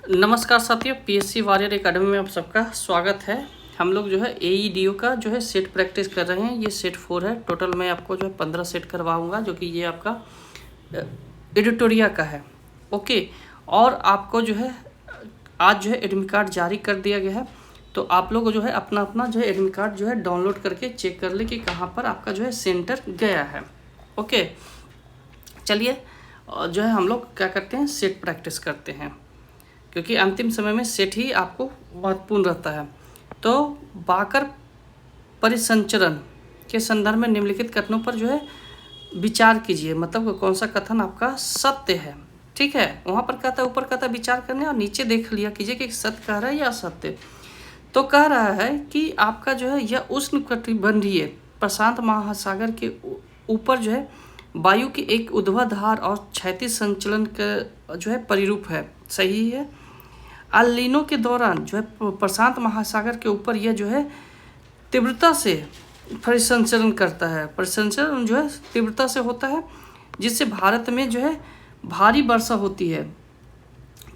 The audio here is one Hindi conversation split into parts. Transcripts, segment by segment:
नमस्कार साथियों, पीएससी वॉरियर एकेडमी में आप सबका स्वागत है। हम लोग जो है एईडीओ का जो है सेट प्रैक्टिस कर रहे हैं। ये सेट 4 है। टोटल मैं आपको जो है 15 सेट करवाऊंगा, जो कि ये आपका एडिटोरिया का है। ओके, और आपको जो है आज जो है एडमिट कार्ड जारी कर दिया गया है। तो आप लोग जो है अपना अपना जो है एडमिट कार्ड जो है डाउनलोड करके चेक कर ले कि कहाँ पर आपका जो है सेंटर गया है। ओके, चलिए जो है हम लोग क्या करते हैं, सेट प्रैक्टिस करते हैं, क्योंकि अंतिम समय में सेट ही आपको महत्वपूर्ण रहता है। तो बाकर परिसंचरण के संदर्भ में निम्नलिखित कथनों पर जो है विचार कीजिए। मतलब कौन सा कथन आपका सत्य है। ठीक है, वहाँ पर कहता है, ऊपर कहता है विचार करने, और नीचे देख लिया कीजिए कि सत्य कह रहा है या असत्य। तो कह रहा है कि आपका जो है यह उष्णकटिबंधीय प्रशांत महासागर के ऊपर जो है वायु की एक ऊर्ध्वाधर और क्षैतिज संचलन का जो है परिरूप है। सही है। अल नीनो के दौरान जो है प्रशांत महासागर के ऊपर यह जो है तीव्रता से परिसंचरण करता है। परिसंचरण जो है तीव्रता से होता है, जिससे भारत में जो है भारी वर्षा होती है।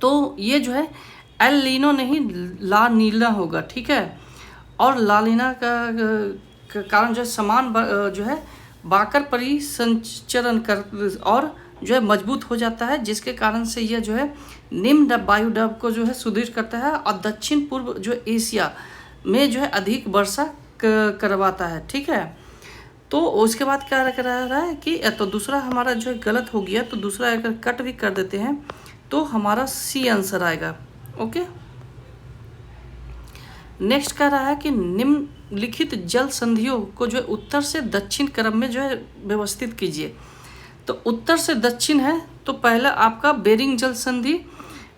तो ये जो है एल नीनो नहीं, ला नीना होगा। ठीक है, और ला नीना का कारण जो है समान जो है बाकर परिसंचरण कर और जो है मजबूत हो जाता है, जिसके कारण से यह जो है निम्न वायु दबाव को जो है सुदृढ़ करता है और दक्षिण पूर्व जो एशिया में जो है अधिक वर्षा करवाता है। ठीक है, तो उसके बाद क्या कर रहा है कि तो दूसरा हमारा जो है गलत हो गया, तो दूसरा अगर कट भी कर देते हैं तो हमारा सी आंसर आएगा। ओके, नेक्स्ट कह रहा है कि निम्नलिखित जल संधियों को जो है उत्तर से दक्षिण क्रम में जो है व्यवस्थित कीजिए। तो उत्तर से दक्षिण है, तो पहला आपका बेरिंग जल संधि।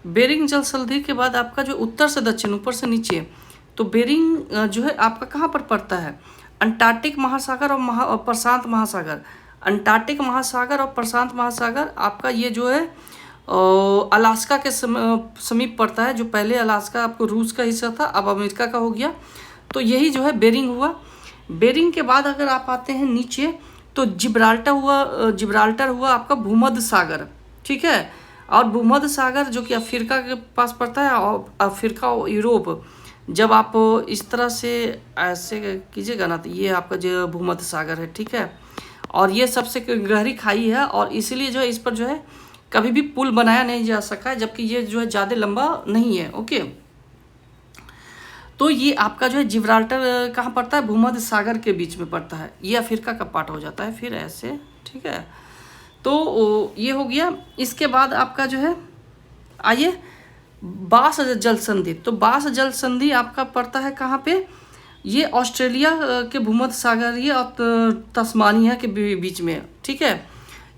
बेरिंग जल संधि के बाद आपका जो उत्तर से दक्षिण, ऊपर से नीचे, तो बेरिंग जो है आपका कहाँ पर पड़ता है, अंटार्कटिक महासागर और प्रशांत महासागर। अंटार्कटिक महासागर और प्रशांत महासागर आपका ये जो है अलास्का के समीप पड़ता है। जो पहले अलास्का आपको रूस का हिस्सा था, अब अमेरिका का हो गया। तो यही जो है बेरिंग हुआ। बेरिंग के बाद अगर आप आते हैं नीचे, तो जिब्राल्टर हुआ आपका भूमध्य सागर। ठीक है, और भूमध्य सागर जो कि अफ्रीका के पास पड़ता है, और अफ्रीका और यूरोप, जब आप इस तरह से ऐसे कीजिएगा ना, तो ये आपका जो भूमध्य सागर है। ठीक है, और ये सबसे गहरी खाई है, और इसीलिए जो है इस पर जो है कभी भी पुल बनाया नहीं जा सका है, जबकि ये जो है ज़्यादा लंबा नहीं है। ओके, तो ये आपका जो है जिब्राल्टर कहाँ पड़ता है, भूमध्य सागर के बीच में पड़ता है। ये अफ्रीका का पार्ट हो जाता है फिर ऐसे। ठीक है, तो ये हो गया। इसके बाद आपका जो है आइए बास जल संधि। तो बास जल संधि आपका पड़ता है कहाँ पे, ये ऑस्ट्रेलिया के भूमध्य सागरीय और तस्मानिया के बीच में। ठीक है,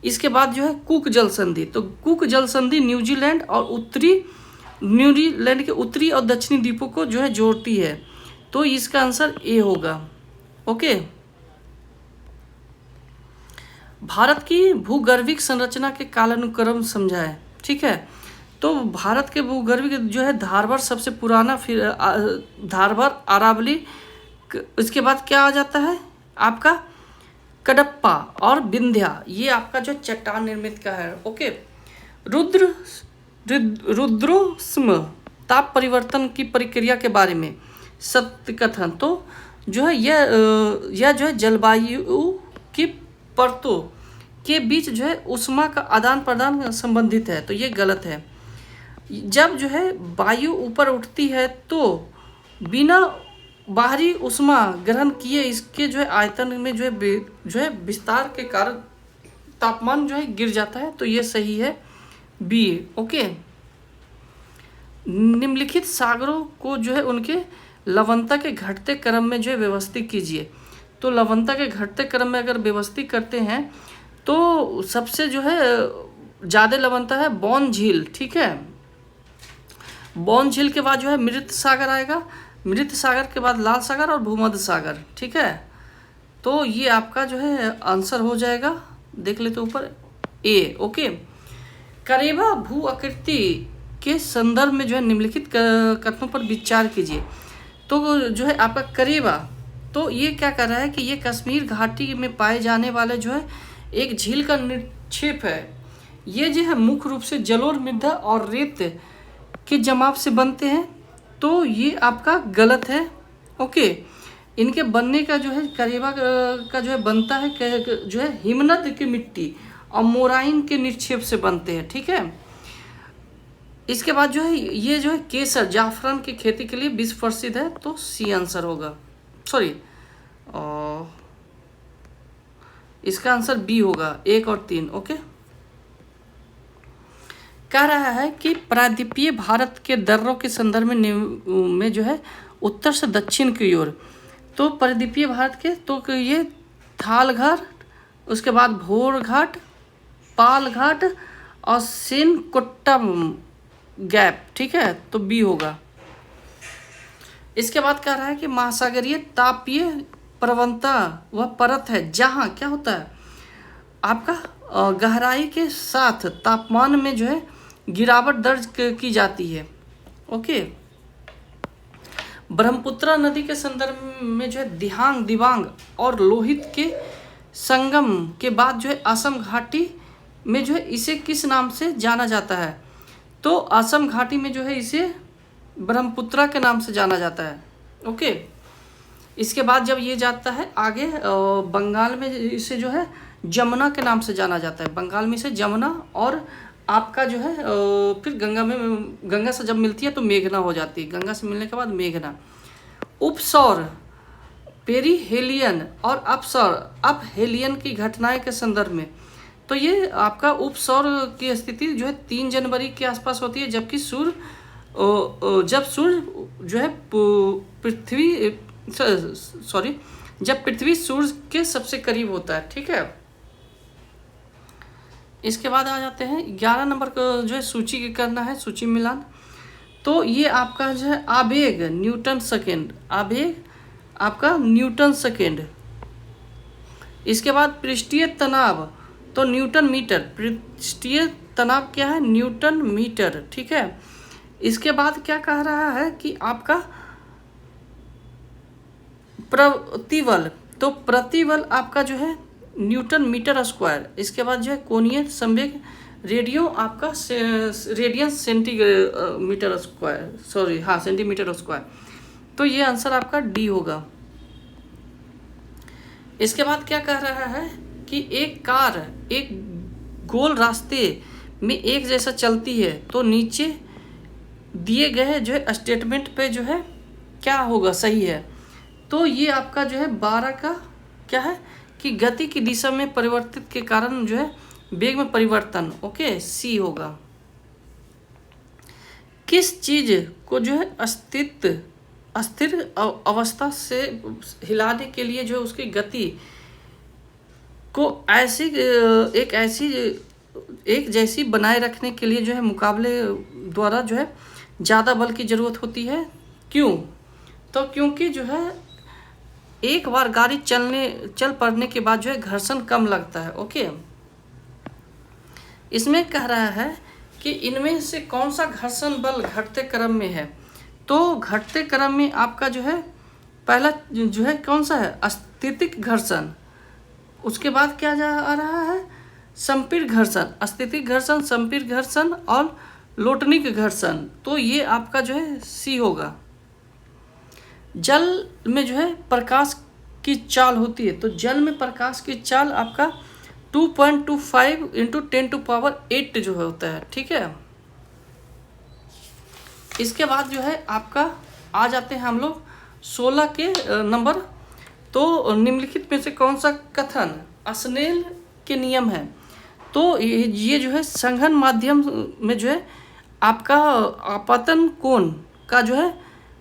इसके बाद जो है कुक जल संधि। तो कुक जल संधि न्यूजीलैंड के उत्तरी और दक्षिणी द्वीपों को जो है जोड़ती है। तो इसका आंसर ए होगा। ओके, भारत की भूगर्भिक संरचना के कालानुक्रम समझाएं। ठीक है, तो भारत के भूगर्भिक जो है धारवाड़ सबसे पुराना, फिर धारवाड़, अरावली, इसके बाद क्या आ जाता है आपका कडप्पा और विंध्या। ये आपका जो चट्टान निर्मित का है। ओके, रुद्रोष्म ताप परिवर्तन की प्रक्रिया के बारे में सत्य कथन। तो जो है यह जो है जलवायु की परतों के बीच जो है उष्मा का आदान प्रदान संबंधित है। तो ये गलत है। जब जो है वायु ऊपर उठती है तो बिना बाहरी उष्मा ग्रहण किए इसके जो है आयतन में जो है विस्तार के कारण तापमान जो है गिर जाता है। तो ये सही है, बी। ओके, निम्नलिखित सागरों को जो है उनके लवणता के घटते क्रम में जो है व्यवस्थित कीजिए। तो लवणता के घटते क्रम में अगर व्यवस्थित करते हैं तो सबसे जो है ज़्यादा लवणता है बौन झील। ठीक है, बौन झील के बाद जो है मृत सागर आएगा, मृत सागर के बाद लाल सागर और भूमध्य सागर। ठीक है, तो ये आपका जो है आंसर हो जाएगा, देख लेते ऊपर, ए। ओके, करेबा भू आकृति के संदर्भ में जो है निम्नलिखित कथनों पर विचार कीजिए। तो जो है आपका करेबा, तो ये क्या कर रहा है कि ये कश्मीर घाटी में पाए जाने वाले जो है एक झील का निक्षेप है। ये जो है मुख्य रूप से जलोढ़ मृदा और रेत के जमाव से बनते हैं, तो ये आपका गलत है। ओके, इनके बनने का जो है करेबा का जो है बनता है जो है हिमनद की मिट्टी और मोराइन के निक्षेप से बनते हैं। ठीक है, इसके बाद जो है ये जो है केसर जाफरान की खेती के लिए विश्व प्रसिद्ध है, तो सी आंसर होगा। सॉरी, इसका आंसर बी होगा, 1 और 3। ओके, कह रहा है कि प्रायद्वीपीय भारत के दर्रों के संदर्भ में जो है उत्तर से दक्षिण की ओर, तो प्रायद्वीपीय भारत के तो ये थाल घाट, उसके बाद भोर घाट, पाल घाट और सेनकोट्टा गैप। ठीक है, तो बी होगा। इसके बाद कह रहा है कि महासागरीय तापीय प्रवणता वह परत है जहाँ क्या होता है आपका गहराई के साथ तापमान में जो है गिरावट दर्ज की जाती है। ओके, ब्रह्मपुत्र नदी के संदर्भ में जो है दिहांग, दिबांग और लोहित के संगम के बाद जो है असम घाटी में जो है इसे किस नाम से जाना जाता है, तो असम घाटी में जो है इसे ब्रह्मपुत्र के नाम से जाना जाता है। ओके, इसके बाद जब ये जाता है आगे बंगाल में इसे जो है जमुना के नाम से जाना जाता है, बंगाल में इसे जमुना, और आपका जो है फिर गंगा से जब मिलती है तो मेघना हो जाती है, गंगा से मिलने के बाद मेघना। उपसौर पेरीहेलियन और अपहेलियन की घटनाएं के संदर्भ में, तो ये आपका उपसौर की स्थिति जो है 3 जनवरी के आसपास होती है, जबकि जब सूर्य जो है जब पृथ्वी सूर्य के सबसे करीब होता है। ठीक है, इसके बाद आ जाते हैं 11 नंबर का जो है सूची के करना है, सूची मिलान। तो ये आपका जो है आवेग न्यूटन सेकेंड, आवेग आपका न्यूटन सेकेंड। इसके बाद पृष्ठीय तनाव, तो न्यूटन मीटर, पृष्ठीय तनाव क्या है, न्यूटन मीटर। ठीक है, इसके बाद क्या कह रहा है कि आपका प्रतिबल, तो प्रतिबल आपका जो है न्यूटन मीटर स्क्वायर। इसके बाद जो है कोणीय संवेग रेडियो आपका रेडियन सेंटीमीटर स्क्वायर, सॉरी हाँ सेंटीमीटर स्क्वायर, तो ये आंसर आपका डी होगा। इसके बाद क्या कह रहा है कि एक कार एक गोल रास्ते में एक जैसा चलती है, तो नीचे दिए गए जो है स्टेटमेंट पे जो है क्या होगा सही है, तो ये आपका जो है 12 का क्या है कि गति की दिशा में परिवर्तित के कारण जो है वेग में परिवर्तन। ओके, सी होगा। किस चीज को जो है अस्थिर अवस्था से हिलाने के लिए जो है उसकी गति को एक जैसी बनाए रखने के लिए जो है मुकाबले द्वारा जो है ज़्यादा बल की ज़रूरत होती है, क्यों, तो क्योंकि जो है एक बार गाड़ी चल पड़ने के बाद जो है घर्षण कम लगता है। ओके, इसमें कह रहा है कि इनमें से कौन सा घर्षण बल घटते क्रम में है, तो घटते क्रम में आपका जो है पहला जो है कौन सा है, अस्थितिक घर्षण। उसके बाद क्या आ रहा है, संपीड़ घर्षण, अस्थितिक घर्षण, संपीड़ घर्षण और लोटनिक घर्षण, तो ये आपका जो है सी होगा। जल में जो है प्रकाश की चाल होती है, तो जल में प्रकाश की चाल आपका 2.25 × 10⁸ जो होता है। ठीक है, इसके बाद जो है आपका आ जाते हैं हम लोग 16 के नंबर, तो निम्नलिखित में से कौन सा कथन स्नेल के नियम है, तो ये जो है संघन माध्यम में जो है आपका आपतन कोण का जो है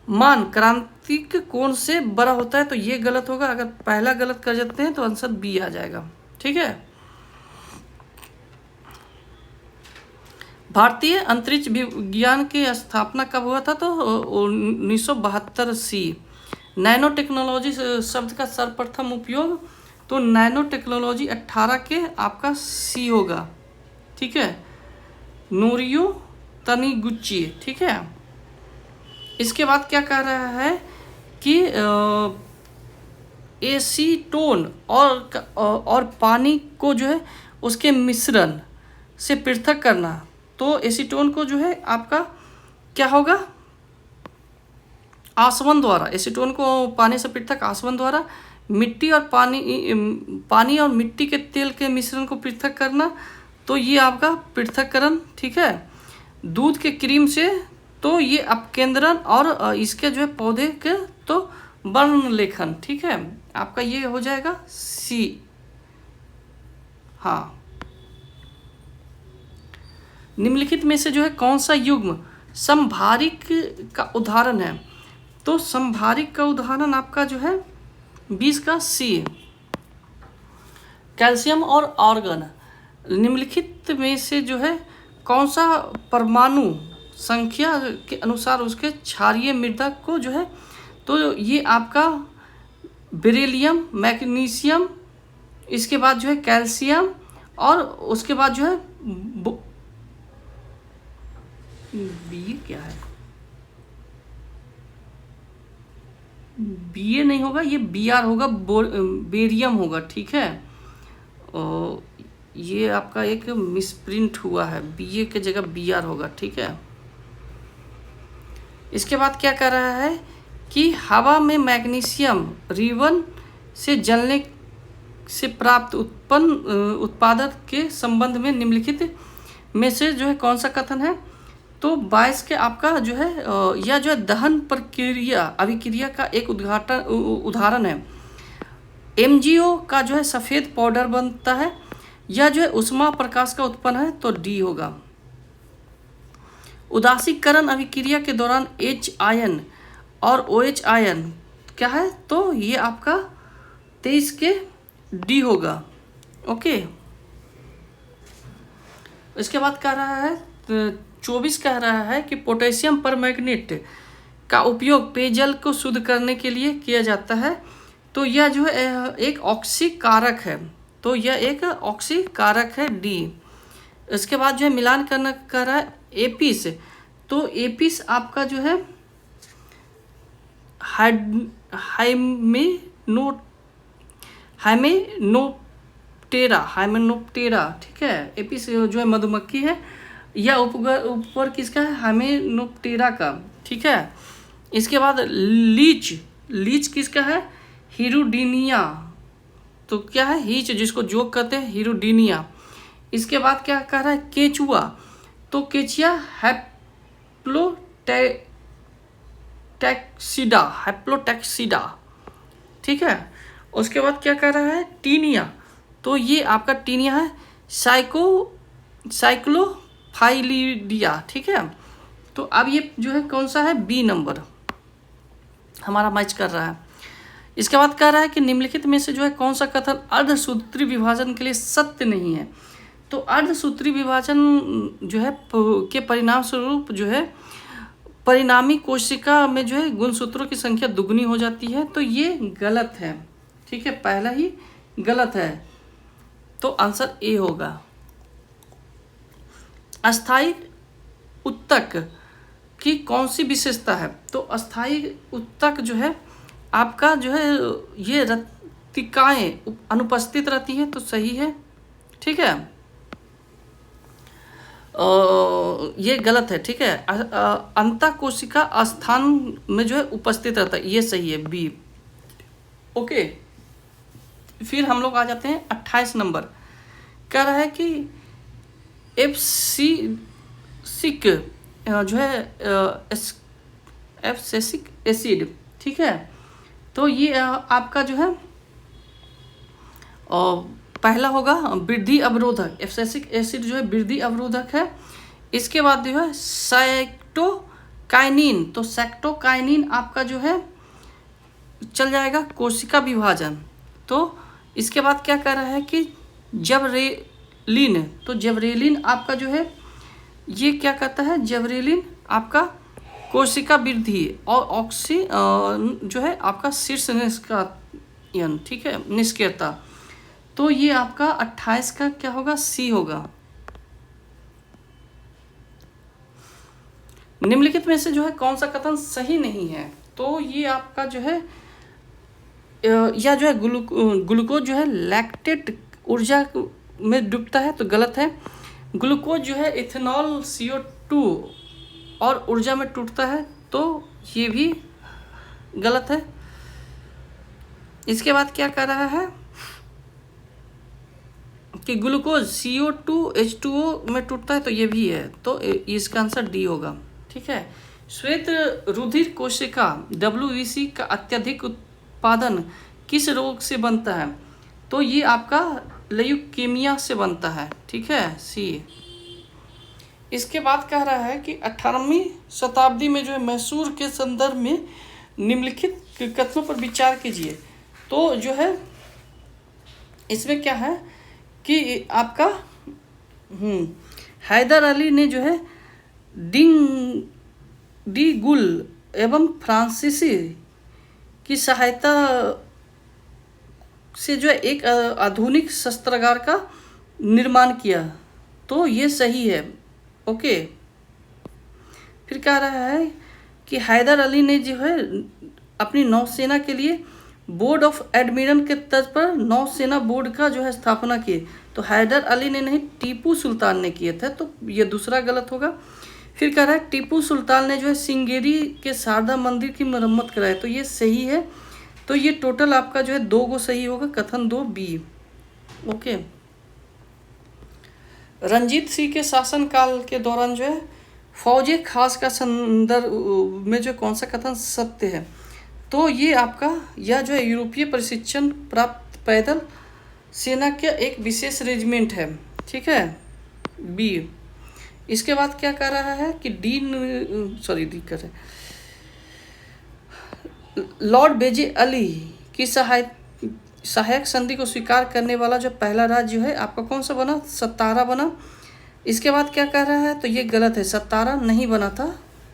मान क्रांतिक कोण से बड़ा होता है, तो ये गलत होगा। अगर पहला गलत कर जाते हैं तो आंसर बी आ जाएगा। ठीक है, भारतीय अंतरिक्ष विज्ञान की स्थापना कब हुआ था, तो 1972 सी। नैनो टेक्नोलॉजी शब्द का सर्वप्रथम उपयोग, तो नैनो टेक्नोलॉजी 18 के आपका सी होगा। ठीक है, नोरियो तनिगुची। ठीक है, इसके बाद क्या कह रहा है कि एसीटोन और पानी को जो है उसके मिश्रण से पृथक करना, तो एसीटोन को जो है आपका क्या होगा, आसवन द्वारा, एसीटोन को पानी से पृथक आसवन द्वारा मिट्टी और पानी और मिट्टी के तेल के मिश्रण को पृथक करना, तो ये आपका पृथक्करण, ठीक है। दूध के क्रीम से, तो ये अपकेंद्रण, और इसके जो है पौधे के तो वर्ण लेखन, ठीक है। आपका ये हो जाएगा सी। हाँ, निम्नलिखित में से जो है कौन सा युग्म समभारिक का उदाहरण है, तो समभारिक का उदाहरण आपका जो है 20 का सी, कैल्शियम और आर्गन। निम्नलिखित में से जो है कौन सा परमाणु संख्या के अनुसार उसके क्षारीय मृदा को जो है, तो ये आपका बेरिलियम, मैग्नीशियम, इसके बाद जो है कैल्शियम, और उसके बाद जो है बी क्या है, बी नहीं होगा, ये बी आर होगा, बेरियम होगा, ठीक है। और ये आपका एक मिसप्रिंट हुआ है, बी ए के जगह बी आर होगा, ठीक है। इसके बाद क्या कर रहा है कि हवा में मैग्नीशियम रिवन से जलने से प्राप्त उत्पादक के संबंध में निम्नलिखित में से जो है कौन सा कथन है, तो 22 के आपका जो है यह जो है दहन प्रक्रिया अभिक्रिया का एक उदाहरण है। एमजीओ का जो है सफ़ेद पाउडर बनता है, यह जो है उष्मा प्रकाश का उत्पन्न है, तो डी होगा। उदासीकरण अभिक्रिया के दौरान H आयन और OH आयन क्या है, तो ये आपका 23 के डी होगा, ओके। इसके बाद कह रहा है 24 कह रहा है कि पोटेशियम परमैंगनेट का उपयोग पेयजल को शुद्ध करने के लिए किया जाता है, तो यह जो है एक ऑक्सीकारक है, तो यह एक ऑक्सीकारक है, डी। इसके बाद जो है मिलान करना कर रहा है एपिस, तो एपिस आपका जो है हाइमेनोप्टेरा, ठीक है। एपिस जो है मधुमक्खी है, यह ऊपर किसका है, हाइमेनोप्टेरा का, ठीक है। इसके बाद लीच किसका है, हीरोडिनिया, तो क्या है, हीच जिसको जोक कहते हैं, हीरोडिनिया। इसके बाद क्या कह रहा है केचुआ, तो केचिया हैप्लोटैक्सिडा, ठीक है। उसके बाद क्या कह रहा है टीनिया, तो ये आपका टीनिया है साइक्लोफाइलिडिया, ठीक है। तो अब ये जो है कौन सा है, बी नंबर हमारा मैच कर रहा है। इसके बाद कह रहा है कि निम्नलिखित में से जो है कौन सा कथन अर्धसूत्री विभाजन के लिए सत्य नहीं है, तो अर्धसूत्री विभाजन जो है के परिणाम स्वरूप जो है परिणामी कोशिका में जो है गुणसूत्रों की संख्या दुगनी हो जाती है, तो ये गलत है, ठीक है, पहला ही गलत है, तो आंसर ए होगा। अस्थायी उत्तक की कौन सी विशेषता है, तो अस्थायी उत्तक जो है आपका जो है ये रक्तिकाएं अनुपस्थित रहती है, तो सही है, ठीक है। ये गलत है, ठीक है। अंतःकोशिका स्थान में जो है उपस्थित रहता है, ये सही है, बी, ओके। फिर हम लोग आ जाते हैं 28 नंबर, कह रहा है कि एब्सिसिक जो है एब्सिसिक एसिड, ठीक है, तो ये आपका जो है पहला होगा वृद्धि अवरोधक, एब्सिसिक एसिड जो है वृद्धि अवरोधक है। इसके बाद जो है सेक्टोकाइनिन, तो सेक्टोकाइनिन आपका जो है चल जाएगा कोशिका विभाजन। तो इसके बाद क्या कर रहा है कि जबरेलिन, तो जबरेलिन आपका जो है ये क्या कहता है, जबरेलिन आपका कोशिका वृद्धि और ऑक्सी जो है आपका शीर्ष निष्कायन, ठीक है, निष्क्रियता, तो ये आपका 28 का क्या होगा, सी होगा। निम्नलिखित में से जो है कौन सा कथन सही नहीं है, तो ये आपका जो है या जो है ग्लूकोज जो है लैक्टेट ऊर्जा में डूबता है, तो गलत है। ग्लूकोज जो है इथेनॉल CO2 और ऊर्जा में टूटता है, तो ये भी गलत है। इसके बाद क्या कर रहा है कि ग्लूकोज CO2 H2O में टूटता है, तो ये भी है, तो इसका आंसर डी होगा। ठीक है। श्वेत रुधिर कोशिका WBC का अत्यधिक उत्पादन किस रोग से बनता है? तो ये आपका ल्यूकेमिया से बनता है। ठीक है, सी। इसके बाद कह रहा है कि 18वीं शताब्दी में जो है मैसूर के संदर्भ में निम्नलिखित कथनों पर विचार कीजिए। तो जो है इसमें क्या है कि आपका हैदर अली ने जो है डी गुल एवं फ्रांसीसी की सहायता से जो है एक आधुनिक शस्त्रागार का निर्माण किया, तो ये सही है। ओके। फिर कह रहा है कि हैदर अली ने जो है अपनी नौसेना के लिए बोर्ड ऑफ एडमिरल के तर्ज पर नौसेना बोर्ड का जो है स्थापना की। तो हैदर अली ने नहीं, टीपू सुल्तान ने किए थे, तो ये दूसरा गलत होगा। फिर कह रहा है टीपू सुल्तान ने जो है सिंगेरी के शारदा मंदिर की मरम्मत कराई, तो ये सही है। तो ये टोटल आपका जो है 2 गो सही होगा, कथन 2 बी। ओके। रंजीत सिंह के शासनकाल के दौरान जो है फौजे खास का संदर्भ में जो कौन सा कथन सत्य है? तो ये आपका यह जो है यूरोपीय प्रशिक्षण प्राप्त पैदल सेना का एक विशेष रेजिमेंट है। ठीक है, बी। इसके बाद क्या कर रहा है कि डी कर रहे लॉर्ड बेजी अली की सहायक संधि को स्वीकार करने वाला जो पहला राज्य है आपका कौन सा बना? सतारा बना। इसके बाद क्या कह रहा है? तो ये गलत है, सतारा नहीं बना था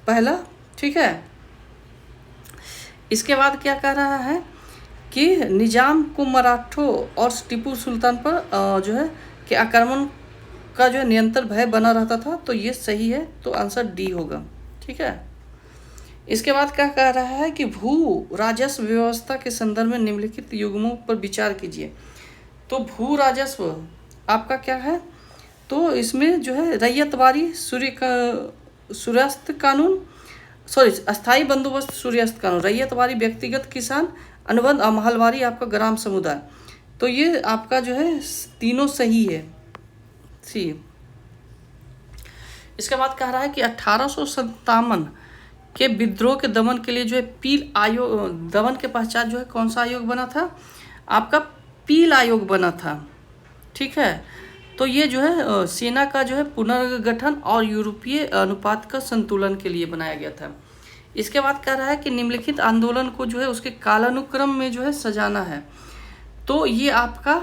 पहला। ठीक है। इसके बाद क्या कह रहा है कि निजाम को मराठों और टीपू सुल्तान पर जो है कि आक्रमण का जो है निरंतर भय बना रहता था, तो ये सही है, तो आंसर डी होगा। ठीक है। इसके बाद क्या कह रहा है कि भू राजस्व व्यवस्था के संदर्भ में निम्नलिखित युग्मों पर विचार कीजिए। तो भू राजस्व आपका क्या है? तो इसमें जो है रैयतवारी सूर्यास्त कानून, अस्थाई बंदोबस्त सूर्यास्त कानून, रैयतवारी व्यक्तिगत किसान, अनुबंध और महलवारी आपका ग्राम समुदाय, तो ये आपका जो है तीनों सही है, सी। इसके बाद कह रहा है कि 1857 के विद्रोह के दमन के लिए जो है पील आयोग, दमन के पश्चात जो है कौन सा आयोग बना था? आपका पील आयोग बना था। ठीक है। तो ये जो है सेना का जो है पुनर्गठन और यूरोपीय अनुपात का संतुलन के लिए बनाया गया था। इसके बाद कह रहा है कि निम्नलिखित आंदोलन को जो है उसके कालानुक्रम में जो है सजाना है। तो ये आपका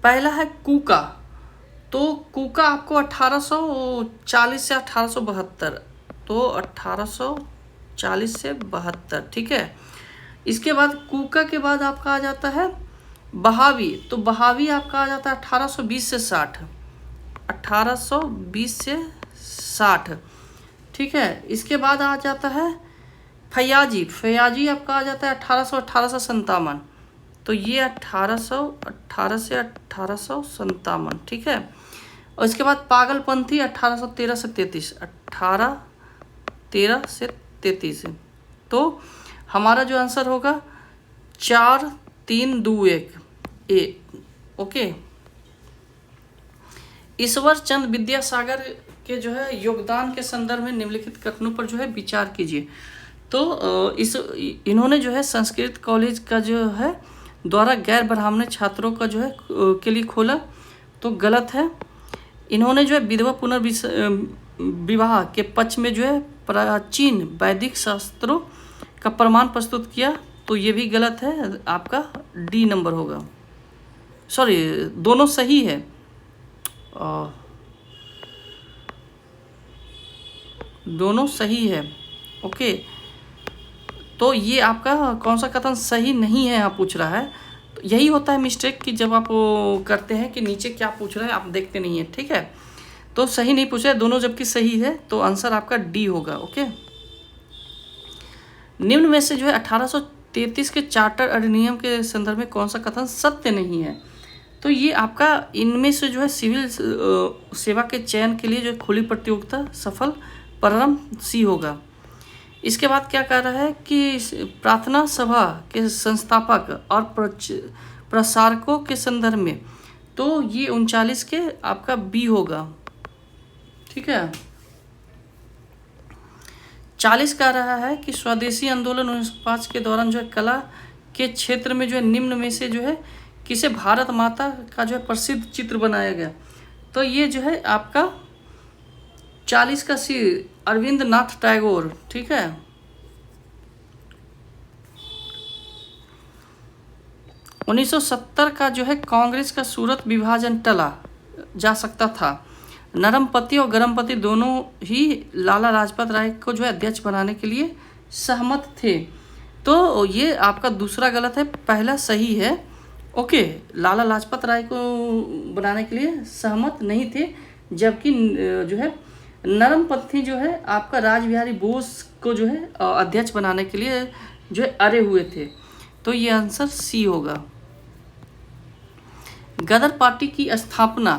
पहला है कूका। तो कूका आपको 1840 से 1872, तो 1840 से 72। ठीक है। इसके बाद कूका के बाद आपका आ जाता है बहावी। तो बहावी आपका आ जाता है 1820 से 60, 1820 से 60। ठीक है। इसके बाद आ जाता है फयाजी। फयाजी आपका आ जाता है 1818 से 57, तो ये 1818 से 1857। ठीक है। और इसके बाद पागलपंथी 1813 से 33, 1813 से 33। तो हमारा जो आंसर होगा 4, 3, 2, 1 ए। ओके। ईश्वर चंद्र विद्यासागर के जो है योगदान के संदर्भ में निम्नलिखित कथनों पर जो है विचार कीजिए। तो इन्होंने जो है संस्कृत कॉलेज का जो है द्वारा गैर ब्राह्मण छात्रों का जो है के लिए खोला, तो गलत है। इन्होंने जो है विधवा पुनर्विवाह के पक्ष में जो है प्राचीन वैदिक शास्त्रों का प्रमाण प्रस्तुत किया, तो ये भी गलत है, आपका डी नंबर होगा। सॉरी, दोनों सही है। दोनों सही है। ओके। तो ये आपका कौन सा कथन सही नहीं है आप पूछ रहा है। तो यही होता है मिस्टेक कि जब आप करते हैं कि नीचे क्या पूछ रहा है आप देखते नहीं है। ठीक है। तो सही नहीं पूछा है, दोनों जबकि सही है, तो आंसर आपका डी होगा। ओके। निम्न में से जो है 1833 के चार्टर अधिनियम के संदर्भ में कौन सा कथन सत्य नहीं है? तो ये आपका इनमें से जो है सिविल सेवा के चयन के लिए जो खुली प्रतियोगिता सफल प्रारंभ सी होगा। इसके बाद क्या कह रहा है कि प्रार्थना सभा के संस्थापक और प्रसारकों के संदर्भ में, तो ये 39 के आपका बी होगा। ठीक है। 40 कह रहा है कि स्वदेशी आंदोलन 1905 के दौरान जो है कला के क्षेत्र में जो है निम्न में से जो है किसे भारत माता का जो है प्रसिद्ध चित्र बनाया गया। तो ये जो है आपका 40 का सी अरविंद नाथ टैगोर। ठीक है। 1970 का जो है कांग्रेस का सूरत विभाजन टला जा सकता था। नरमपति और गरमपति दोनों ही लाला लाजपत राय को जो है अध्यक्ष बनाने के लिए सहमत थे। तो ये आपका दूसरा गलत है, पहला सही है। ओके, लाला लाजपत राय को बनाने के लिए सहमत नहीं थे, जबकि जो है नरमपंथी जो है आपका राज बिहारी बोस को जो है अध्यक्ष बनाने के लिए जो है अरे हुए थे। तो ये आंसर सी होगा। गदर पार्टी की स्थापना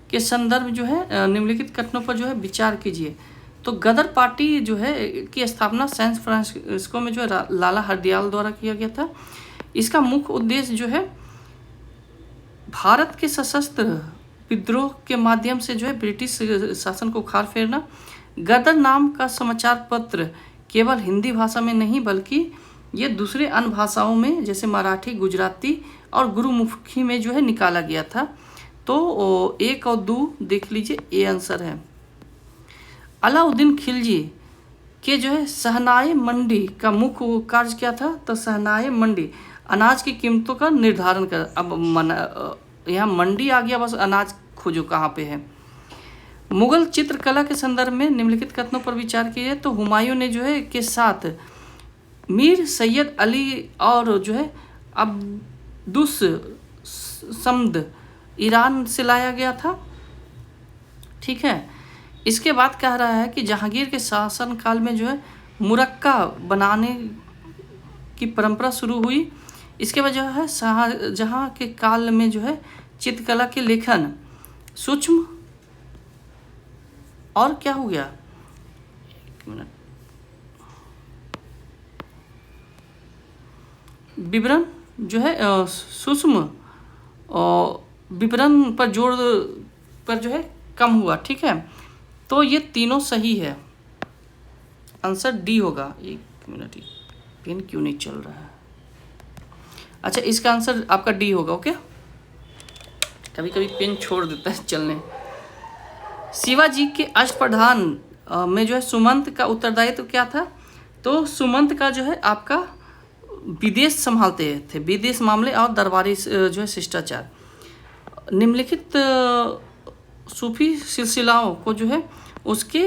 के संदर्भ जो है निम्नलिखित कथनों पर जो है विचार कीजिए। तो गदर पार्टी जो है की स्थापना सैन फ्रांसिस्को में जो है लाला हरदयाल द्वारा किया गया था। इसका मुख्य उद्देश्य जो है भारत के सशस्त्र विद्रोह के माध्यम से जो है ब्रिटिश शासन को उखाड़ फेरना। गदर नाम का समाचार पत्र केवल हिंदी भाषा में नहीं बल्कि ये दूसरे अन्य भाषाओं में जैसे मराठी, गुजराती और गुरुमुखी में जो है निकाला गया था। तो 1 और 2 देख लीजिए, ये आंसर है। अलाउद्दीन खिलजी के जो है शहनाई मंडी का मुख्य कार्य क्या था? तो शहनाई मंडी अनाज की कीमतों का निर्धारण कर। अब यहाँ मंडी आ गया, बस अनाज खोजो कहाँ पे है। मुगल चित्रकला के संदर्भ में निम्नलिखित कथनों पर विचार किए तो हुमायूं ने जो है के साथ मीर सैयद अली और जो है अब्दुस समद ईरान से लाया गया था। ठीक है। इसके बाद कह रहा है कि जहांगीर के शासन काल में जो है मुरक्का बनाने की परंपरा शुरू हुई। इसके वजह है शाहजहां के काल में जो है चित्रकला के लेखन सूक्ष्म और क्या हो गया, एक मिनट, विवरण जो है सूक्ष्म विवरण पर जोर पर जो है कम हुआ। ठीक है। तो ये तीनों सही है, आंसर डी होगा। एक मिनट, पेन क्यों नहीं चल रहा है? अच्छा, इसका आंसर आपका डी होगा। ओके, कभी कभी पेन छोड़ देता है चलने। शिवाजी के अष्टप्रधान में जो है सुमंत का उत्तरदायित्व क्या था? तो सुमंत का जो है आपका विदेश संभालते थे, विदेश मामले और दरबारी जो है शिष्टाचार। निम्नलिखित सूफी सिलसिलाओं को जो है उसके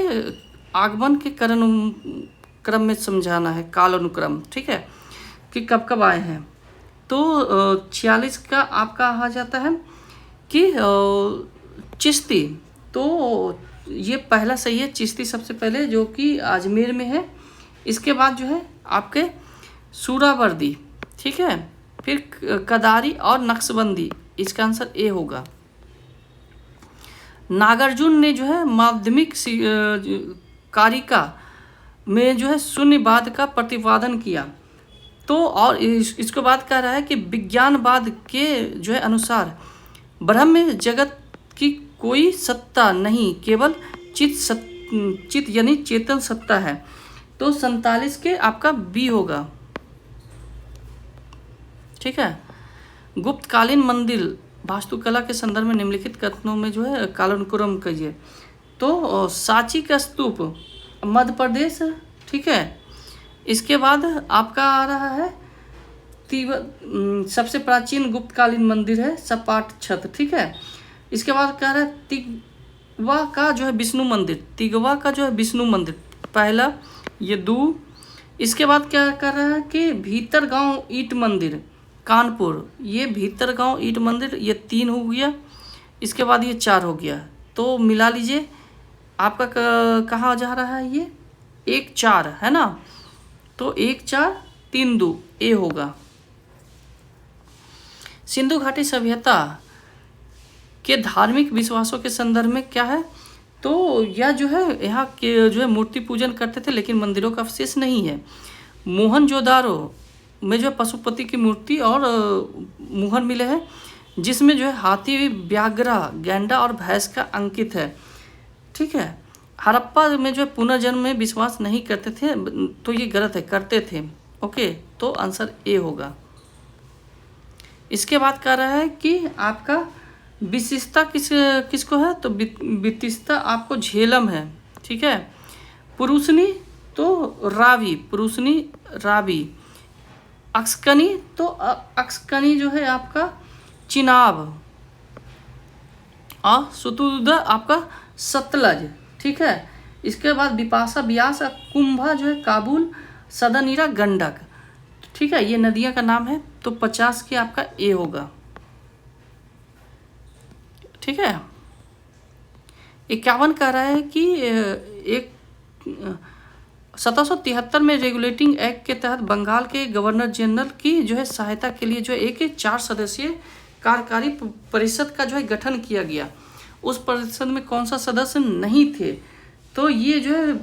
आगमन के क्रम में समझाना है, काल अनुक्रम। ठीक है, कि कब कब आए हैं। तो 46 का आपका आ जाता है कि चिश्ती। तो ये पहला सही है, चिश्ती सबसे पहले, जो कि अजमेर में है। इसके बाद जो है आपके सूरावर्दी। ठीक है। फिर कदारी और नक्शबंदी, इसका आंसर ए होगा। नागार्जुन ने जो है माध्यमिक कारिका में जो है शून्यवाद का प्रतिपादन किया। तो और इसके बाद कह रहा है कि विज्ञानवाद के जो है अनुसार ब्रह्म जगत की कोई सत्ता नहीं, केवल चित यानी चेतन सत्ता है। तो 47 के आपका बी होगा। ठीक है। गुप्तकालीन मंदिर वास्तुकला के संदर्भ में निम्नलिखित कथनों में जो है कालानुक्रम कीजिए। तो सांची का स्तूप मध्य प्रदेश। ठीक है। इसके बाद आपका आ रहा है सबसे प्राचीन गुप्तकालीन मंदिर है सपाट छत। ठीक है। इसके बाद कह रहा है तिगवा का जो है विष्णु मंदिर, तिगवा का जो है विष्णु मंदिर पहला, ये 2। इसके बाद क्या कर रहा है कि भीतरगांव ईट मंदिर कानपुर, ये भीतरगांव ईट मंदिर, ये 3 हो गया। इसके बाद ये 4 हो गया। तो मिला लीजिए आपका कहाँ जा रहा है, ये 1 4 है ना। तो 1 4 3 2 ए होगा। सिंधु घाटी सभ्यता के धार्मिक विश्वासों के संदर्भ में क्या है, तो यह जो है यहाँ के जो है मूर्ति पूजन करते थे, लेकिन मंदिरों का अवशेष नहीं है। मोहनजोदारो में जो है पशुपति की मूर्ति और मुहर मिले हैं, जिसमें जो है हाथी, व्याघ्र, गैंडा और भैंस का अंकित है। ठीक है। हड़प्पा में जो है पुनर्जन्म में विश्वास नहीं करते थे, तो ये गलत है, करते थे। ओके, तो आंसर ए होगा। इसके बाद कह रहा है कि आपका विशेषता किसको है, तो विशेषता आपको झेलम है। ठीक है। पुरुषनी तो रावी, पुरुषनी रावी। अक्सकनी तो अक्सकनी जो है आपका चिनाब, और सुतुदा आपका सतलज। ठीक है। इसके बाद बिपाशा ब्यास, कुंभा जो है काबुल, सदनीरा गंडक। ठीक है, ये नदियां का नाम है, तो 50 की आपका ए होगा। ठीक है। 51 कह रहा है कि एक 1773 में रेगुलेटिंग एक्ट के तहत बंगाल के गवर्नर जनरल की जो है सहायता के लिए जो है एक 4 सदस्यीय कार्यकारी परिषद का जो है गठन किया गया। उस परिषद में कौन सा सदस्य नहीं थे, तो ये जो है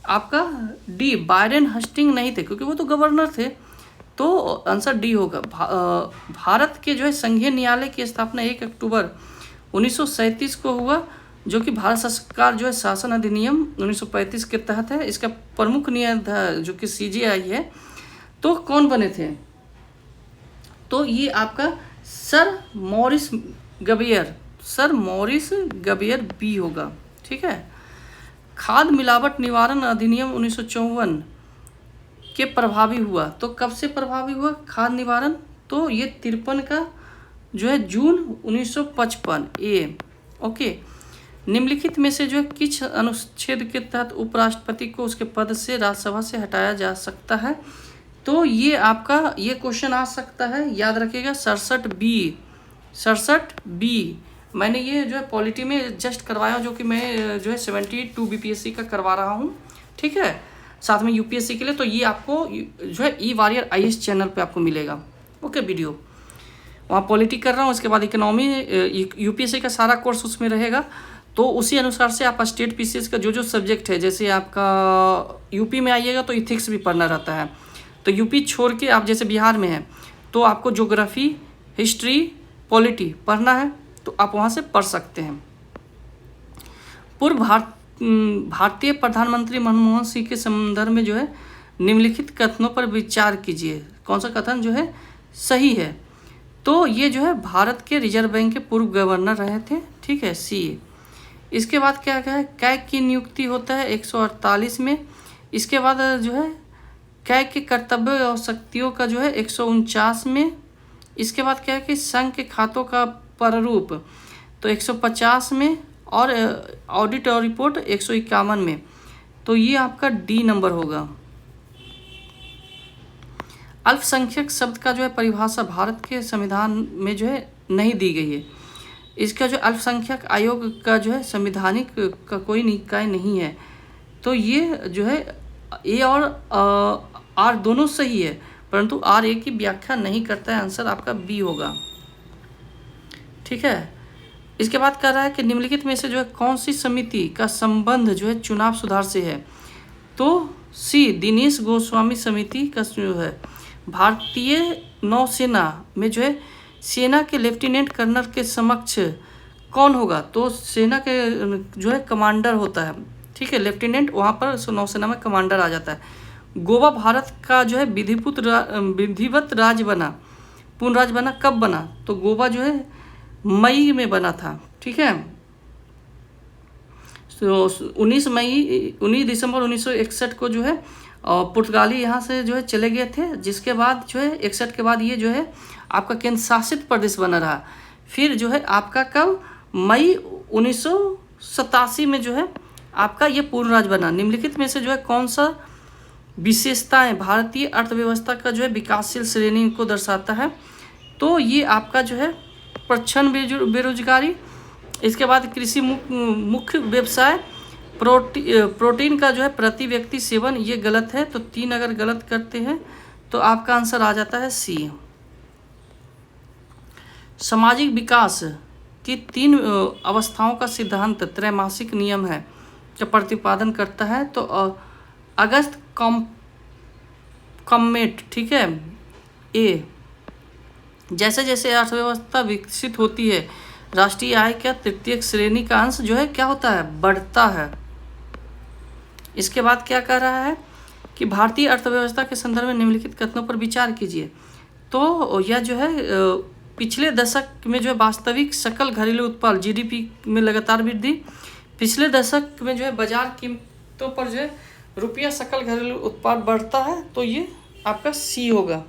आपका डी, बायरन हस्टिंग नहीं थे, क्योंकि वो तो गवर्नर थे, तो आंसर डी होगा। भारत के जो है संघीय न्यायालय की स्थापना 1 अक्टूबर 1937 को हुआ, जो कि भारत सरकार जो है शासन अधिनियम 1935 के तहत है। इसका प्रमुख न्यायाधीश जो कि CJI है, तो कौन बने थे, तो ये आपका sir Maurice Gwyer, sir Maurice Gwyer B होगा। ठीक है। खाद्य मिलावट निवारण अधिनियम 1954 के प्रभावी हुआ, तो कब से प्रभावी हुआ खाद्य निवारण, तो ये 53 का जो है जून 1955 ए। ओके। निम्नलिखित में से जो है किस अनुच्छेद के तहत उपराष्ट्रपति को उसके पद से राज्यसभा से हटाया जा सकता है, तो ये आपका ये क्वेश्चन आ सकता है, याद रखिएगा 67 बी। मैंने ये जो है पॉलिटी में जस्ट करवाया, जो कि मैं जो है 72 BPSC का करवा रहा हूँ। ठीक है, साथ में UPSC के लिए, तो ये आपको जो है E-वॉरियर IAS चैनल पे आपको मिलेगा। ओके, वीडियो वहाँ पॉलिटी कर रहा हूँ, उसके बाद इकोनॉमी, UPSC का सारा कोर्स उसमें रहेगा। तो उसी अनुसार से आप स्टेट PCS का जो सब्जेक्ट है, जैसे आपका यूपी में आइएगा तो इथिक्स भी पढ़ना रहता है, तो यूपी छोड़ के आप जैसे बिहार में हैं तो आपको ज्योग्राफी, हिस्ट्री, पॉलिटी पढ़ना है, तो आप वहाँ से पढ़ सकते हैं। पूर्व भारतीय प्रधानमंत्री मनमोहन सिंह के संदर्भ में जो है निम्नलिखित कथनों पर विचार कीजिए। कौन सा कथन जो है सही है, तो ये जो है भारत के रिजर्व बैंक के पूर्व गवर्नर रहे थे। ठीक है, सी। इसके बाद क्या है, कैग की नियुक्ति होता है 148 में। इसके बाद जो है कैग के कर्तव्य और शक्तियों का जो है 149 में। इसके बाद क्या है कि संघ के खातों का प्रारूप तो 150 में, और ऑडिट और रिपोर्ट 151 में, तो ये आपका डी नंबर होगा। अल्पसंख्यक शब्द का जो है परिभाषा भारत के संविधान में जो है नहीं दी गई है। इसका जो अल्पसंख्यक आयोग का जो है संविधानिक का कोई निकाय नहीं है, तो ये जो है ए और आर दोनों सही है, परंतु आर ए की व्याख्या नहीं करता है। आंसर आपका बी होगा। ठीक है। इसके बाद कह रहा है कि निम्नलिखित में से जो है कौन सी समिति का संबंध जो है चुनाव सुधार से है, तो सी, दिनेश गोस्वामी समिति का जो है भारतीय नौसेना में जो है सेना के लेफ्टिनेंट कर्नल के समक्ष कौन होगा, तो सेना के जो है कमांडर होता है। ठीक है, लेफ्टिनेंट वहाँ पर नौसेना में कमांडर आ जाता है। गोवा भारत का जो है विधिवत राज्य बना, पूर्ण राज्य बना, कब बना, तो गोवा जो है मई में बना था। ठीक है, तो 19 दिसंबर 1961 को जो है पुर्तगाली यहाँ से जो है चले गए थे, जिसके बाद जो है 61 के बाद ये जो है आपका केंद्र शासित प्रदेश बना रहा। फिर जो है आपका कब मई 1987 में जो है आपका ये पूर्ण राज्य बना। निम्नलिखित में से जो है कौन सा विशेषताएं भारतीय अर्थव्यवस्था का जो है विकासशील श्रेणी को दर्शाता है, तो ये आपका जो है प्रच्छन्न बेरोजगारी, इसके बाद कृषि मुख्य व्यवसाय, प्रोटीन का जो है प्रति व्यक्ति सेवन, ये गलत है, तो 3 अगर गलत करते हैं तो आपका आंसर आ जाता है सी। सामाजिक विकास की 3 अवस्थाओं का सिद्धांत त्रैमासिक नियम है का प्रतिपादन करता है। तो अगस्त कॉमेट, ठीक है, ए, जैसे जैसे अर्थव्यवस्था विकसित होती है राष्ट्रीय आय का तृतीय श्रेणी का अंश जो है क्या होता है, बढ़ता है। इसके बाद क्या कह रहा है कि भारतीय अर्थव्यवस्था के संदर्भ में निम्नलिखित कथनों पर विचार कीजिए। तो यह जो है पिछले दशक में जो है वास्तविक सकल घरेलू उत्पाद जीडीपी में लगातार वृद्धि, पिछले दशक में जो है बाजार कीमतों पर जो है रुपया सकल घरेलू उत्पाद बढ़ता है, तो ये आपका सी होगा।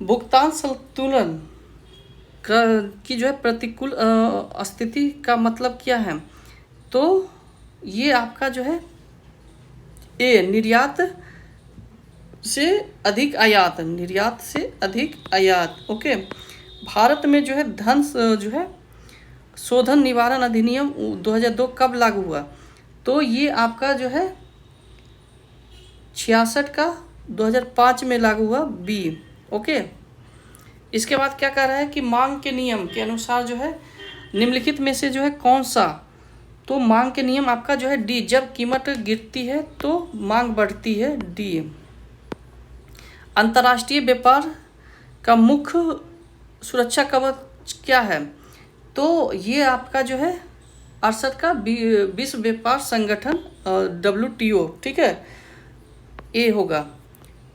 भुगतान संतुलन की जो है प्रतिकूल स्थिति का मतलब क्या है, तो ये आपका जो है ए, निर्यात से अधिक आयात, निर्यात से अधिक आयात। ओके, भारत में जो है धन जो है शोधन निवारण अधिनियम 2002 कब लागू हुआ, तो ये आपका जो है 66 का 2005 में लागू हुआ, बी। ओके, इसके बाद क्या कह रहा है कि मांग के नियम के अनुसार जो है निम्नलिखित में से जो है कौन सा, तो मांग के नियम आपका जो है डी, जब कीमत गिरती है तो मांग बढ़ती है, डी। अंतर्राष्ट्रीय व्यापार का मुख्य सुरक्षा कवच क्या है, तो ये आपका जो है 68 का विश्व व्यापार संगठन WTO, ठीक है, ए होगा।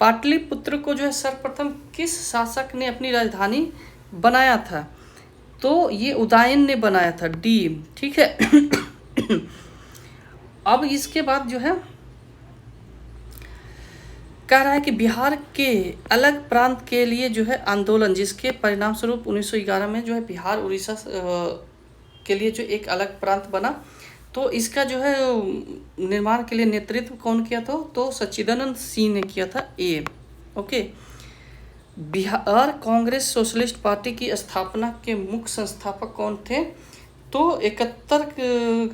पाटलिपुत्र को जो है सर्वप्रथम किस शासक ने अपनी राजधानी बनाया था, तो ये उदयन ने बनाया था, डी, ठीक है। अब इसके बाद जो है कह रहा है कि बिहार के अलग प्रांत के लिए जो है आंदोलन, जिसके परिणाम स्वरूप 1911 में जो है बिहार उड़ीसा के लिए जो एक अलग प्रांत बना, तो इसका जो है निर्माण के लिए नेतृत्व कौन किया था, तो सच्चिदानंद सिंह ने किया था, A. Okay, Bihar Congress Socialist Party की स्थापना के मुख्य संस्थापक कौन थे, तो 71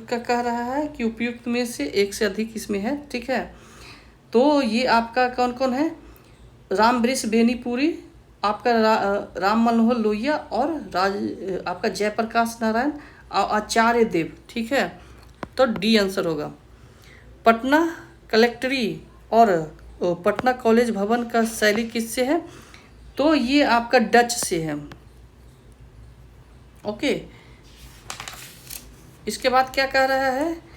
का कह रहा है कि उपयुक्त में से एक से अधिक इसमें है, ठीक है। तो ये आपका कौन कौन है, राम वृष बेनीपुरी, आपका राम मनोहर लोहिया और आपका जयप्रकाश नारायण और आचार्य देव, ठीक है। तो डी आंसर होगा। पटना कलेक्ट्री और पटना कॉलेज भवन का शैली किससे है, तो ये आपका डच से है। ओके, इसके बाद क्या कह रहा है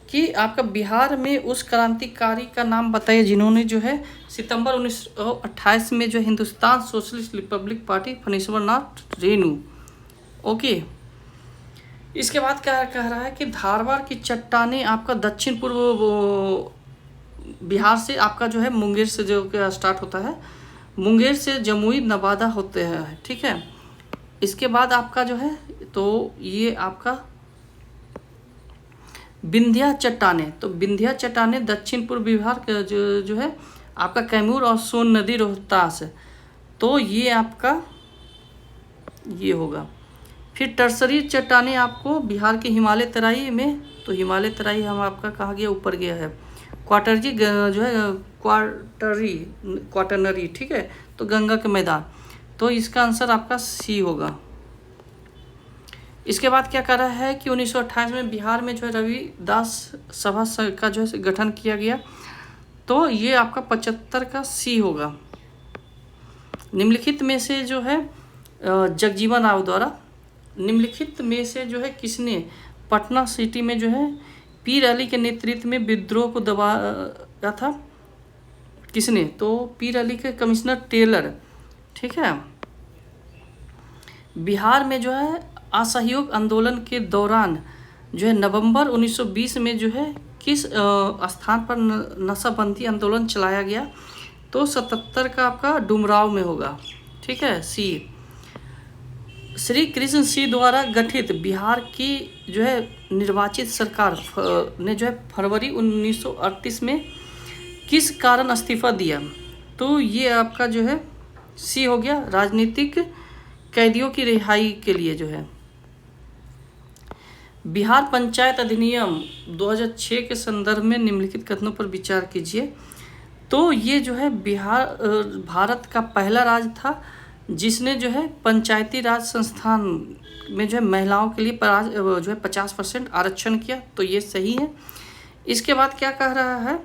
कि आपका बिहार में उस क्रांतिकारी का नाम बताइए जिन्होंने जो है सितंबर 1928 में जो Hindustan Socialist Republic Party Phanishwar Nath Renu. Okay, इसके बाद क्या कह रहा है कि धारवाड़ की चट्टानें आपका दक्षिण पूर्व बिहार से आपका जो है मुंगेर से जो स्टार्ट होता है, मुंगेर से जमुई नवादा होते हैं, ठीक है। इसके बाद आपका जो है तो ये आपका विंध्या चट्टानें, तो विंध्या चट्टानें दक्षिण पूर्व बिहार का जो है आपका कैमूर और सोन नदी रोहतास, तो ये आपका ये होगा। फिर टर्सरी चट्टानें आपको बिहार के हिमालय तराई में, तो हिमालय तराई हम आपका कहा गया ऊपर गया है, क्वाटरजी जो है क्वाटरनरी, ठीक है, तो गंगा के मैदान, तो इसका आंसर आपका सी होगा। इसके बाद क्या कर रहा है कि 1928 में बिहार में जो है रविदास सभा का जो है गठन किया गया, तो ये आपका 75 का सी होगा। निम्नलिखित में से जो है जगजीवन राव द्वारा, निम्नलिखित में से जो है किसने पटना सिटी में जो है पीर अली के नेतृत्व में विद्रोह को दबाया था, किसने, तो पीर अली के कमिश्नर टेलर, ठीक है। बिहार में जो है असहयोग आंदोलन के दौरान जो है नवंबर 1920 में जो है किस स्थान पर नशाबंदी आंदोलन चलाया गया, तो 77 का आपका डुमराव में होगा, ठीक है, सी। श्री कृष्ण सिंह द्वारा गठित बिहार की जो है निर्वाचित सरकार ने जो है फरवरी 1938 में किस कारण इस्तीफा दिया, तो ये आपका जो है सी हो गया, राजनीतिक कैदियों की रिहाई के लिए जो है। बिहार पंचायत अधिनियम 2006 के संदर्भ में निम्नलिखित कथनों पर विचार कीजिए, तो ये जो है बिहार भारत का पहला राज्य था जिसने जो है पंचायती राज संस्थान में जो है महिलाओं के लिए जो है 50% आरक्षण किया, तो ये सही है। इसके बाद क्या कह रहा है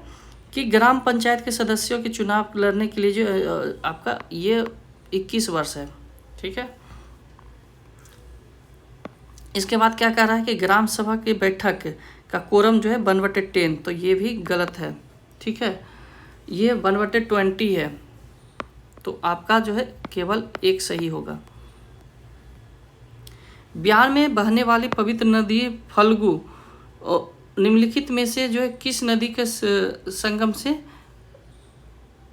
कि ग्राम पंचायत के सदस्यों के चुनाव लड़ने के लिए जो आपका ये 21 वर्ष है, ठीक है। इसके बाद क्या कह रहा है कि ग्राम सभा की बैठक का कोरम जो है 1/10, तो ये भी गलत है, ठीक है। ये 1/20 है, तो आपका जो है केवल एक सही होगा। बिहार में बहने वाली पवित्र नदी फल्गु निम्नलिखित में से जो है किस नदी के संगम से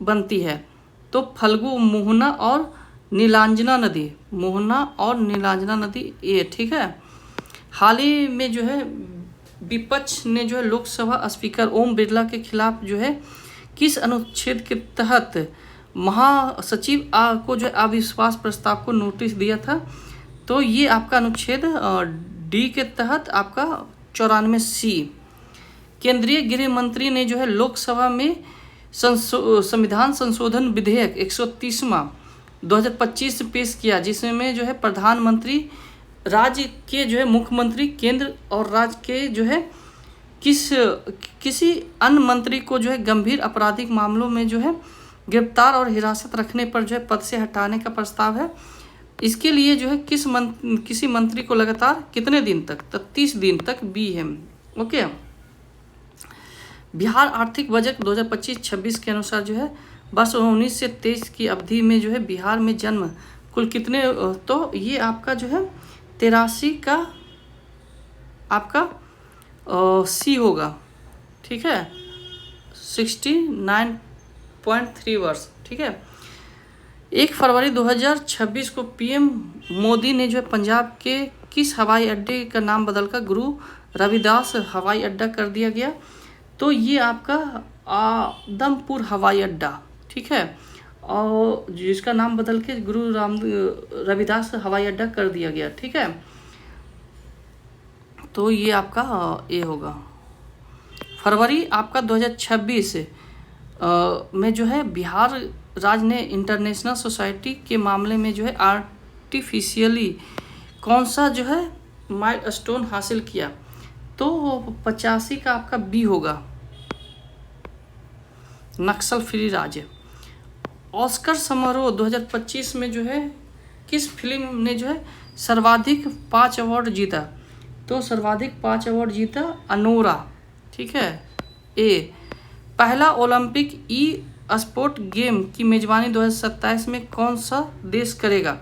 बनती है? तो फल्गु मोहना और नीलांजना नदी, मोहना और नीलांजना नदी, ये ठीक है। हाल ही में जो है विपक्ष ने जो है लोकसभा स्पीकर ओम बिरला के खिलाफ जो है किस अनुच्छेद के तहत महासचिव को जो है अविश्वास प्रस्ताव को नोटिस दिया था? तो ये आपका अनुच्छेद डी के तहत आपका 94C। केंद्रीय गृह मंत्री ने जो है लोकसभा में संविधान संशोधन विधेयक 130वां 2025 से पेश किया, जिसमें जो है प्रधानमंत्री राज्य के जो है मुख्यमंत्री केंद्र और राज्य के जो है किसी अन्य मंत्री को जो है गंभीर आपराधिक मामलों में जो है गिरफ्तार और हिरासत रखने पर जो है पद से हटाने का प्रस्ताव है। इसके लिए जो है किसी मंत्री को लगातार कितने दिन तक? तो 30 दिन तक भी है, ओके। बिहार आर्थिक बजट 2025-26 के अनुसार जो है वर्ष 19 से 23 की अवधि में जो है बिहार में जन्म कुल कितने? तो ये आपका जो है 83 का आपका सी होगा, ठीक है, 69.3 वर्ष, ठीक है। 1 फरवरी 2026 को पीएम मोदी ने जो है पंजाब के किस हवाई अड्डे का नाम बदलकर गुरु रविदास हवाई अड्डा कर दिया गया? तो ये आपका आदमपुर हवाई अड्डा, ठीक है, और जिसका नाम बदल के गुरु रविदास हवाई अड्डा कर दिया गया, ठीक है। तो ये आपका ए होगा। फरवरी आपका 2026 में जो है बिहार राज्य ने इंटरनेशनल सोसाइटी के मामले में जो है आर्टिफिशियली कौन सा जो है माइलस्टोन हासिल किया? तो 85 का आपका बी होगा, नक्सल फ्री राज्य। ऑस्कर समारोह 2025 में जो है किस फिल्म ने जो है सर्वाधिक 5 अवार्ड जीता? तो सर्वाधिक 5 अवार्ड जीता अनोरा, ठीक है। ए पहला ओलंपिक ई स्पोर्ट गेम की मेजबानी 2027 में कौन सा देश करेगा?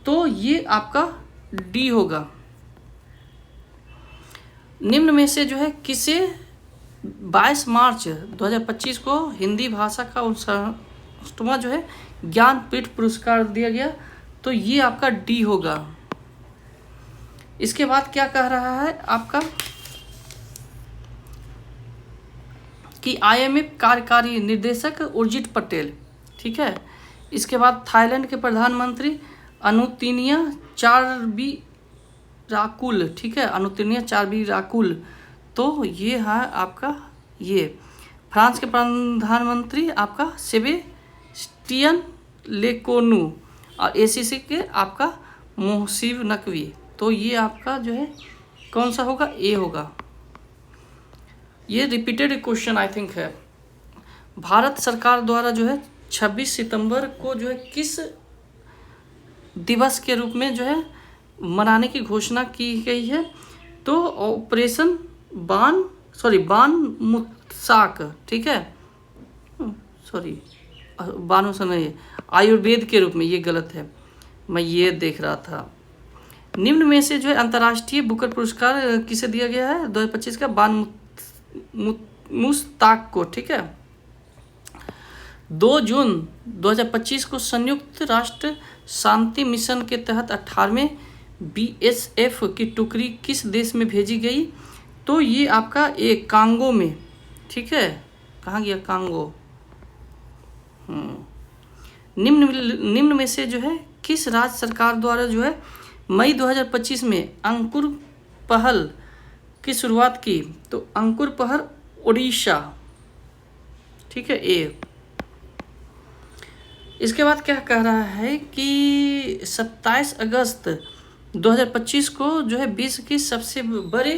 तो ये आपका डी होगा। निम्न में से जो है किसे 22 मार्च 2025 को हिंदी भाषा का 59वां जो है ज्ञानपीठ पुरस्कार दिया गया? तो ये आपका डी होगा। इसके बाद क्या कह रहा है आपका कि IMF कार्यकारी निर्देशक उर्जित पटेल, ठीक है। इसके बाद थाईलैंड के प्रधानमंत्री अनुतिनिया चारविराकुल, ठीक है, अनुतिनिया चारविराकुल। तो ये है आपका ये। फ्रांस के प्रधानमंत्री आपका सेबेस्टियन लेकोनू और ACC के आपका मोहसिब नकवी। तो ये आपका जो है कौन सा होगा? ए होगा। ये रिपीटेड क्वेश्चन आई थिंक है। भारत सरकार द्वारा जो है 26 सितंबर को जो है किस दिवस के रूप में जो है मनाने की घोषणा की गई है? तो ऑपरेशन बान मुसाक, ठीक है, सॉरी बानो से नहीं, आयुर्वेद के रूप में, ये गलत है, मैं ये देख रहा था। निम्न में से जो है अंतर्राष्ट्रीय बुकर पुरस्कार किसे दिया गया है 2025 का? बान मुस्ताक को, ठीक है। 2 जून 2025 को संयुक्त राष्ट्र शांति मिशन के तहत 18वें BSF की टुकड़ी किस देश में भेजी गई? तो ये आपका एक कांगो में, ठीक है। कहाँ गया कांगो? निम्न में से जो है किस राज्य सरकार द्वारा जो है मई 2025 में अंकुर पहल की शुरुआत की? तो अंकुर पहल उड़ीसा, ठीक है, ए। इसके बाद क्या कह रहा है कि 27 अगस्त 2025 को जो है विश्व की सबसे बड़े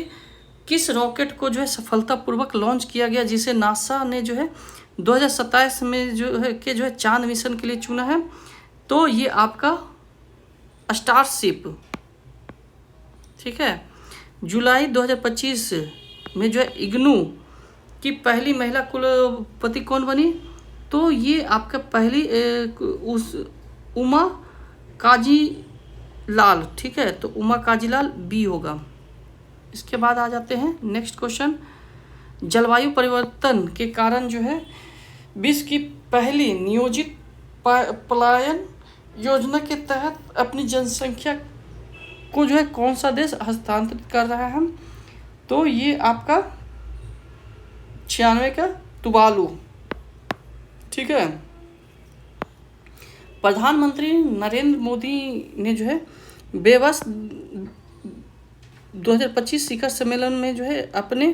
किस रॉकेट को जो है सफलतापूर्वक लॉन्च किया गया, जिसे नासा ने जो है 2027 में जो है चांद मिशन के लिए चुना है। तो ये आपका स्टारशिप, ठीक है। जुलाई 2025 में जो है इग्नू की पहली महिला कुलपति कौन बनी, तो ये आपका पहली उस उमा काजीलाल, ठीक है। तो उमा काजीलाल बी होगा। इसके बाद आ जाते हैं नेक्स्ट क्वेश्चन। जलवायु परिवर्तन के कारण जो है विश्व की पहली नियोजित पलायन योजना के तहत अपनी जनसंख्या को जो है कौन सा देश हस्तांतरित कर रहा है, तो ये आपका 96 का तुवालू, ठीक है। प्रधानमंत्री नरेंद्र मोदी ने जो है बेवस 2025 शिखर सम्मेलन में जो है अपने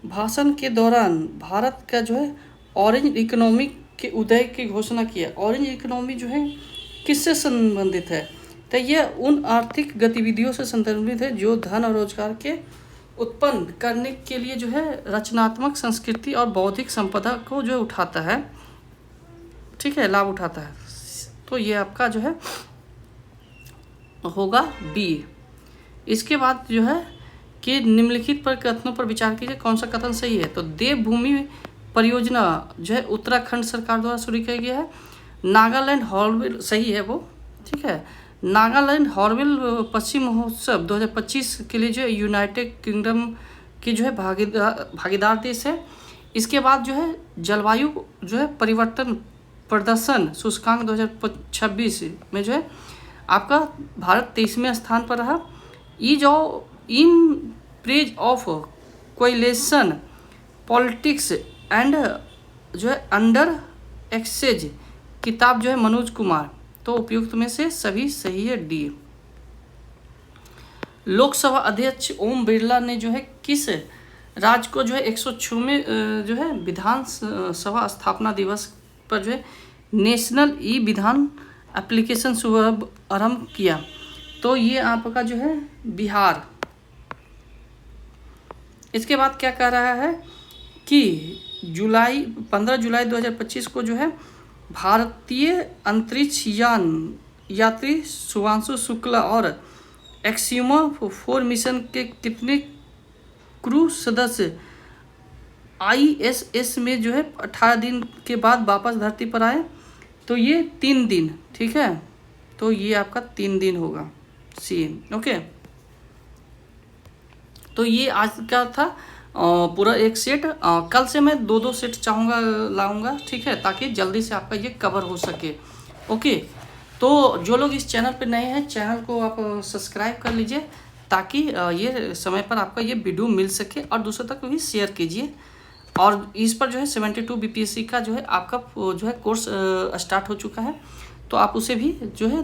भाषण के दौरान भारत का जो है ऑरेंज इकोनॉमी के उदय की घोषणा किया। ऑरेंज इकोनॉमी जो है किससे संबंधित है, तो यह उन आर्थिक गतिविधियों से संबंधित है जो धन और रोजगार के उत्पन्न करने के लिए जो है रचनात्मक संस्कृति और बौद्धिक संपदा को जो उठाता है, ठीक है, लाभ उठाता है। तो ये आपका जो है होगा बी। इसके बाद जो है कि निम्नलिखित पर कथनों पर विचार कीजिए, कौन सा कथन सही है। तो देवभूमि परियोजना जो है उत्तराखंड सरकार द्वारा शुरू किया गया है। नागालैंड हॉर्नबिल, सही है वो, ठीक है। नागालैंड हॉर्नबिल पश्चिम महोत्सव 2025 के लिए जो है यूनाइटेड किंगडम की जो है भागीदार देश है। इसके बाद जो है जलवायु जो है परिवर्तन प्रदर्शन सूचकांक 2026 में जो है आपका भारत 23वें स्थान पर रहा। Ease of in praise of coalition politics and जो है अंडर एक्सेज किताब जो है मनोज कुमार, तो उपयुक्त में से सभी सही है डी। लोकसभा अध्यक्ष ओम बिरला ने जो है किस राज्य को जो है 106वें जो है विधान सभा स्थापना दिवस पर जो है नेशनल ई विधान एप्लीकेशन शुभ आरंभ किया, तो ये आपका जो है बिहार। इसके बाद क्या कह रहा है कि 15 जुलाई 2025 को जो है भारतीय अंतरिक्ष यान यात्री शुभांशु शुक्ला और एक्सिमा 4 मिशन के कितने क्रू सदस्य ISS में जो है 18 दिन के बाद वापस धरती पर आए, तो ये 3 दिन, ठीक है। तो ये आपका 3 दिन होगा सी, ओके। तो ये आज का था पूरा एक सेट। कल से मैं 2-2 सेट चाहूँगा लाऊंगा, ठीक है, ताकि जल्दी से आपका ये कवर हो सके, ओके। तो जो लोग इस चैनल पे नए हैं, चैनल को आप सब्सक्राइब कर लीजिए ताकि ये समय पर आपका ये वीडियो मिल सके, और दूसरों तक भी शेयर कीजिए। और इस पर जो है 72 BPSC का जो है आपका जो है कोर्स स्टार्ट हो चुका है, तो आप उसे भी जो है